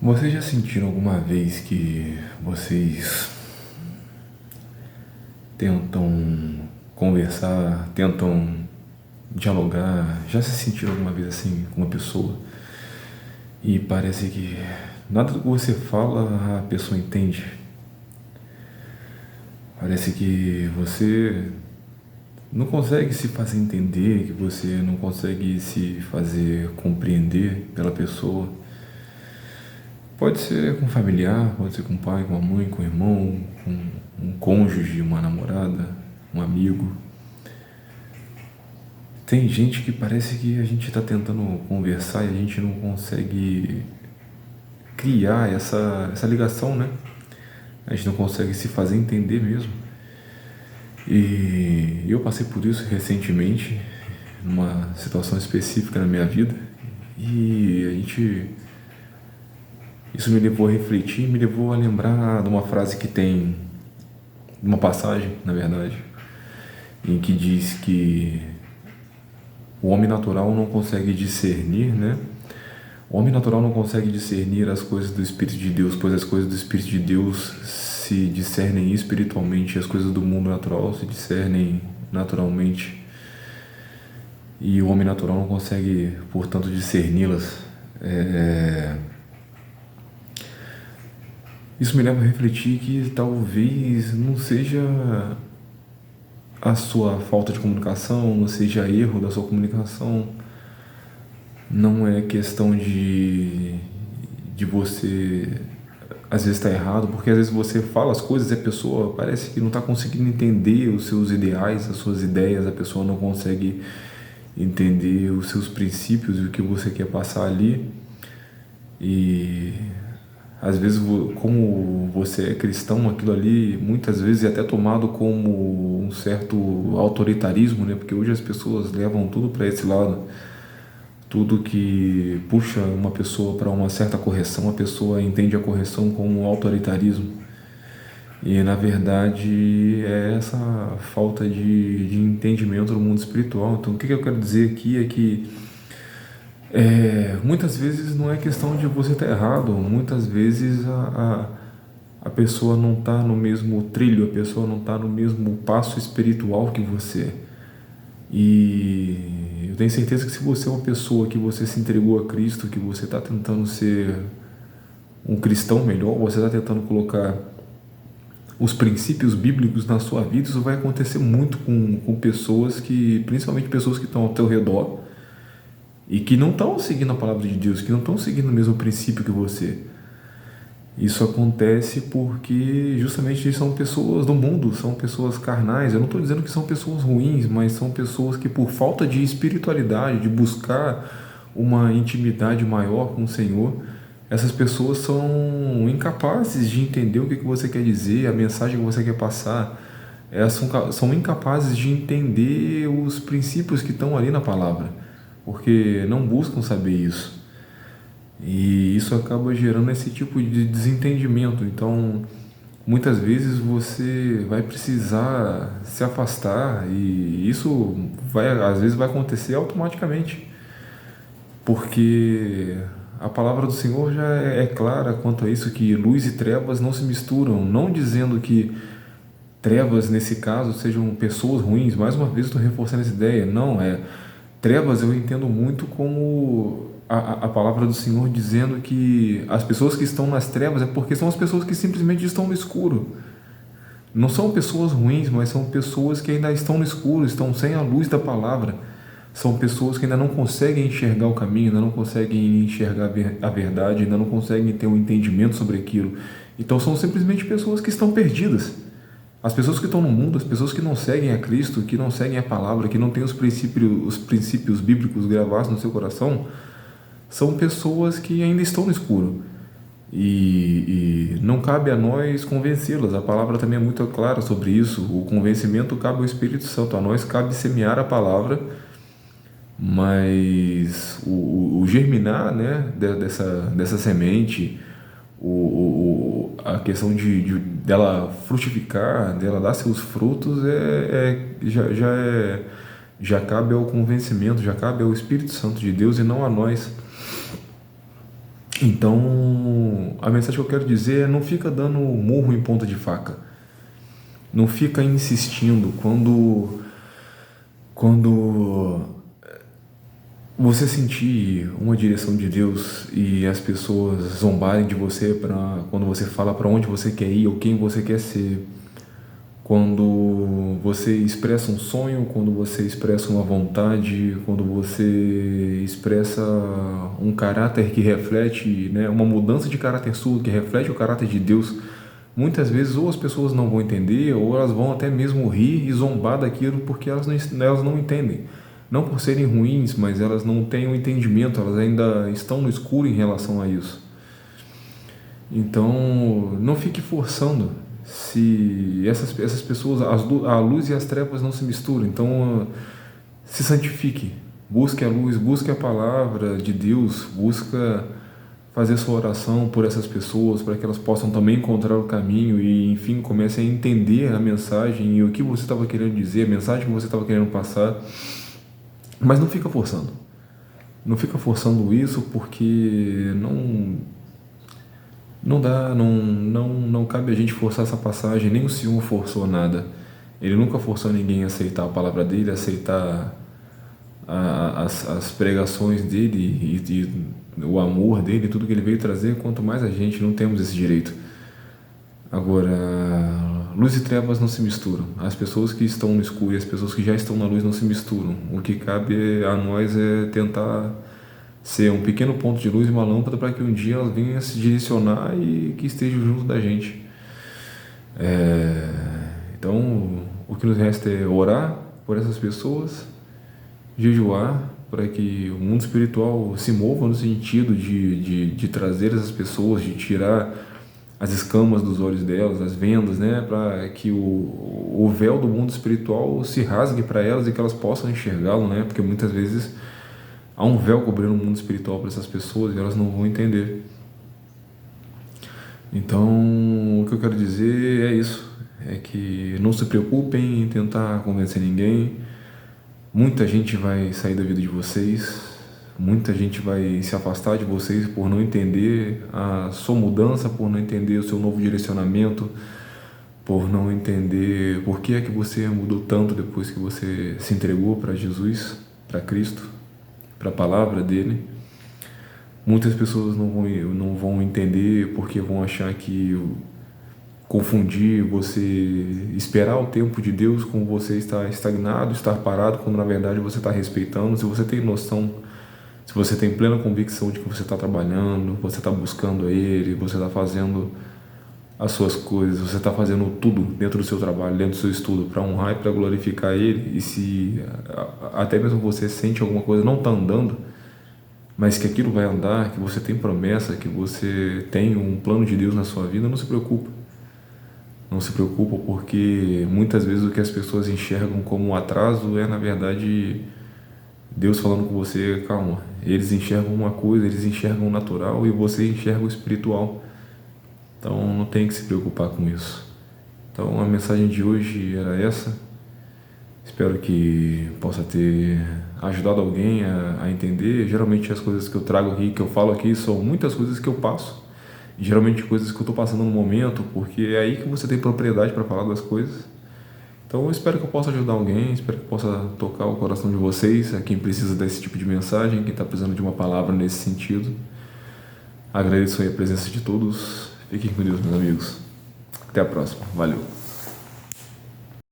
Vocês já sentiram alguma vez que vocês tentam conversar, tentam dialogar? Já se sentiram alguma vez assim com uma pessoa e parece que nada do que você fala a pessoa entende? Parece que você não consegue se fazer entender, que você não consegue se fazer compreender pela pessoa. Pode ser com um familiar, pode ser com um pai, com uma mãe, com um irmão, com um cônjuge, uma namorada, um amigo. Tem gente que parece que a gente está tentando conversar e a gente não consegue criar essa ligação, né? A gente não consegue se fazer entender mesmo. E eu passei por isso recentemente, numa situação específica na minha vida, e isso me levou a refletir, me levou a lembrar de uma frase que tem, de uma passagem, na verdade, em que diz que o homem natural não consegue discernir, né? O homem natural não consegue discernir as coisas do Espírito de Deus, pois as coisas do Espírito de Deus se discernem espiritualmente, as coisas do mundo natural se discernem naturalmente. E o homem natural não consegue, portanto, discerni-las. Isso me leva a refletir que talvez não seja a sua falta de comunicação, não seja erro da sua comunicação, não é questão de você às vezes estar errado, porque às vezes você fala as coisas e a pessoa parece que não está conseguindo entender os seus ideais, as suas ideias, a pessoa não consegue entender os seus princípios e o que você quer passar ali. E às vezes, como você é cristão, aquilo ali muitas vezes é até tomado como um certo autoritarismo, né? Porque hoje as pessoas levam tudo para esse lado. Tudo que puxa uma pessoa para uma certa correção, a pessoa entende a correção como um autoritarismo. E na verdade é essa falta de entendimento do mundo espiritual. Então o que eu quero dizer aqui é que muitas vezes não é questão de você estar errado, muitas vezes a pessoa não está no mesmo trilho, a pessoa não está no mesmo passo espiritual que você. E eu tenho certeza que se você é uma pessoa que você se entregou a Cristo, que você está tentando ser um cristão melhor, você está tentando colocar os princípios bíblicos na sua vida, isso vai acontecer muito com pessoas que, principalmente pessoas que estão ao teu redor e que não estão seguindo a palavra de Deus, que não estão seguindo o mesmo princípio que você. Isso acontece porque justamente são pessoas do mundo, são pessoas carnais. Eu não estou dizendo que são pessoas ruins, mas são pessoas que por falta de espiritualidade, de buscar uma intimidade maior com o Senhor, essas pessoas são incapazes de entender o que você quer dizer, a mensagem que você quer passar. Elas são incapazes de entender os princípios que estão ali na palavra, porque não buscam saber isso. E isso acaba gerando esse tipo de desentendimento. Então, muitas vezes você vai precisar se afastar e isso às vezes vai acontecer automaticamente, porque a palavra do Senhor já é clara quanto a isso, que luz e trevas não se misturam, não dizendo que trevas nesse caso sejam pessoas ruins. Mais uma vez estou reforçando essa ideia. Não, trevas eu entendo muito como a palavra do Senhor dizendo que as pessoas que estão nas trevas é porque são as pessoas que simplesmente estão no escuro. Não são pessoas ruins, mas são pessoas que ainda estão no escuro, estão sem a luz da palavra. São pessoas que ainda não conseguem enxergar o caminho, ainda não conseguem enxergar a verdade, ainda não conseguem ter um entendimento sobre aquilo. Então são simplesmente pessoas que estão perdidas. As pessoas que estão no mundo, as pessoas que não seguem a Cristo, que não seguem a palavra, que não têm os princípios bíblicos gravados no seu coração, são pessoas que ainda estão no escuro. E não cabe a nós convencê-las. A palavra também é muito clara sobre isso. O convencimento cabe ao Espírito Santo. A nós cabe semear a palavra, mas o germinar, né, dessa semente, a questão dela frutificar, dela dar seus frutos, já cabe ao convencimento, já cabe ao Espírito Santo de Deus e não a nós. Então, a mensagem que eu quero dizer é: não fica dando murro em ponta de faca. Não fica insistindo quando você sentir uma direção de Deus e as pessoas zombarem de você quando você fala para onde você quer ir ou quem você quer ser. Quando você expressa um sonho, quando você expressa uma vontade, quando você expressa um caráter que reflete, né, uma mudança de caráter sua, que reflete o caráter de Deus, muitas vezes ou as pessoas não vão entender, ou elas vão até mesmo rir e zombar daquilo porque elas não entendem. Não por serem ruins, mas elas não têm o entendimento, elas ainda estão no escuro em relação a isso. Então, não fique forçando. Se essas pessoas, a luz e as trevas não se misturam, então se santifique, busque a luz, busque a palavra de Deus, busca fazer sua oração por essas pessoas, para que elas possam também encontrar o caminho e, enfim, comecem a entender a mensagem e o que você estava querendo dizer, a mensagem que você estava querendo passar, mas não fica forçando. Não fica forçando isso, porque não dá, não cabe a gente forçar essa passagem, nem o Senhor forçou nada. Ele nunca forçou ninguém a aceitar a palavra dele, a aceitar as pregações dele e o amor dele, tudo que ele veio trazer. Quanto mais a gente, não temos esse direito. Agora, luz e trevas não se misturam. As pessoas que estão no escuro e as pessoas que já estão na luz não se misturam. O que cabe a nós é tentar ser um pequeno ponto de luz e uma lâmpada para que um dia elas venham se direcionar e que estejam junto da gente. Então, o que nos resta é orar por essas pessoas, jejuar para que o mundo espiritual se mova no sentido de trazer essas pessoas, de tirar as escamas dos olhos delas, as vendas, né, para que o véu do mundo espiritual se rasgue para elas e que elas possam enxergá-lo, né, porque muitas vezes há um véu cobrindo o mundo espiritual para essas pessoas e elas não vão entender. Então, o que eu quero dizer é isso, é que não se preocupem em tentar convencer ninguém. Muita gente vai sair da vida de vocês, muita gente vai se afastar de vocês por não entender a sua mudança, por não entender o seu novo direcionamento, por não entender por que é que você mudou tanto depois que você se entregou para Jesus, para Cristo, para a palavra dele. Muitas pessoas não vão entender porque vão achar que confundir você esperar o tempo de Deus com você estar estagnado, estar parado, quando na verdade você está respeitando. Se você tem noção, se você tem plena convicção de que você está trabalhando, você está buscando a Ele, você está fazendo as suas coisas, você está fazendo tudo dentro do seu trabalho, dentro do seu estudo, para honrar e para glorificar Ele, e se até mesmo você sente alguma coisa não está andando, mas que aquilo vai andar, que você tem promessa, que você tem um plano de Deus na sua vida, não se preocupa. Não se preocupa, porque muitas vezes o que as pessoas enxergam como um atraso é, na verdade, Deus falando com você: calma. Eles enxergam uma coisa, eles enxergam o natural e você enxerga o espiritual. Então não tem que se preocupar com isso. Então a mensagem de hoje era essa. Espero que possa ter ajudado alguém a entender. Geralmente as coisas que eu trago aqui, que eu falo aqui, são muitas coisas que eu passo. Geralmente coisas que eu estou passando no momento, porque é aí que você tem propriedade para falar das coisas. Então eu espero que eu possa ajudar alguém, espero que possa tocar o coração de vocês, a quem precisa desse tipo de mensagem, quem está precisando de uma palavra nesse sentido. Agradeço aí a presença de todos. Fiquem com Deus, meus amigos. Até a próxima. Valeu.